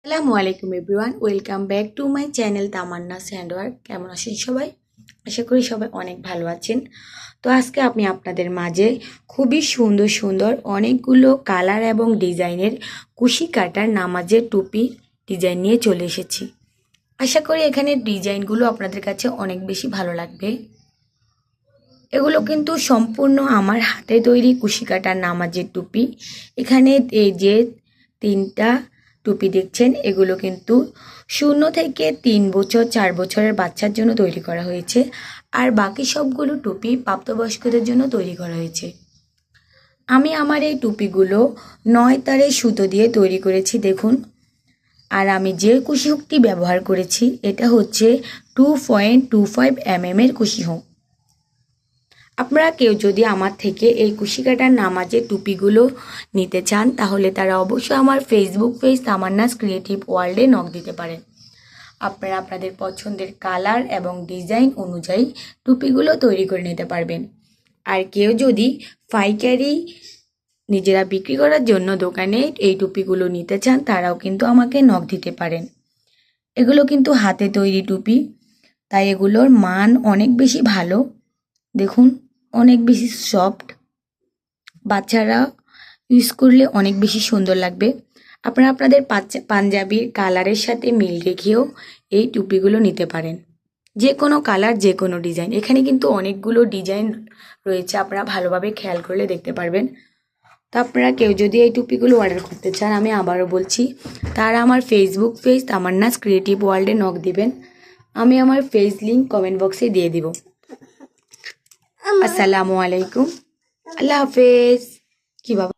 আসসালামু আলাইকুম everyone, welcome back to my channel Tamanna's handwork. কেমন আছেন সবাই? আশা করি সবাই অনেক ভালো আছেন। তো আজকে আমি আপনাদের মাঝে খুবই সুন্দর সুন্দর অনেকগুলো কালার এবং ডিজাইনের কুশি কাটার নামাজের টুপি ডিজাইন নিয়ে চলে এসেছি। আশা করি এখানে ডিজাইনগুলো আপনাদের কাছে অনেক বেশি ভালো লাগবে। এগুলো কিন্তু সম্পূর্ণ আমার হাতে তৈরি কুশি কাটার নামাজের টুপি। এখানে এই যে তিনটা টুপি দেখছেন, এগুলো কিন্তু 0 থেকে 3 বছর 4 বছরের বাচ্চার জন্য তৈরি করা হয়েছে, আর বাকি সবগুলো টুপি প্রাপ্তবয়স্কদের জন্য তৈরি করা হয়েছে। আমি আমার এই টুপিগুলো 9 তারের সুতো দিয়ে তৈরি করেছি, দেখুন। আর আমি যে কুশি হুকটি ব্যবহার করেছি এটা হচ্ছে 2.25 এর কুশি হুক। আপনারা কেউ যদি আমার থেকে এই কুশি কাটার নামাজের টুপিগুলো নিতে চান তাহলে তারা অবশ্যই আমার ফেসবুক পেজ তামান্নাস ক্রিয়েটিভ ওয়ার্ল্ডে নক দিতে পারেন। আপনারা আপনাদের পছন্দের কালার এবং ডিজাইন অনুযায়ী টুপিগুলো তৈরি করে নিতে পারবেন। আর কেউ যদি পাইকারি নিজেরা বিক্রি করার জন্য দোকানে এই টুপিগুলো নিতে চান তারাও কিন্তু আমাকে নক দিতে পারেন। এগুলো কিন্তু হাতে তৈরি টুপি, তাই এগুলোর মান অনেক বেশি ভালো। দেখুন, অনেক বেশি সফট, বাচ্চারা ইউজ করলে অনেক বেশি সুন্দর লাগবে। আপনারা আপনাদের পাঞ্জাবির কালারের সাথে মিল রেখেও এই টুপিগুলো নিতে পারেন। যে কোনো কালার, যে কোনো ডিজাইন, এখানে কিন্তু অনেকগুলো ডিজাইন রয়েছে, আপনারা ভালোভাবে খেয়াল করলে দেখতে পারবেন। তো আপনারা কেউ যদি এই টুপিগুলো অর্ডার করতে চান, আমি আবারও বলছি, তারা আমার ফেসবুক পেজ তামান্নাস ক্রিয়েটিভ ওয়ার্ল্ডে নক দিবেন। আমি আমার পেজ লিঙ্ক কমেন্ট বক্সে দিয়ে দিব। আসসালামু আলাইকুম, আল্লাহ হাফেজ। কি বাবা?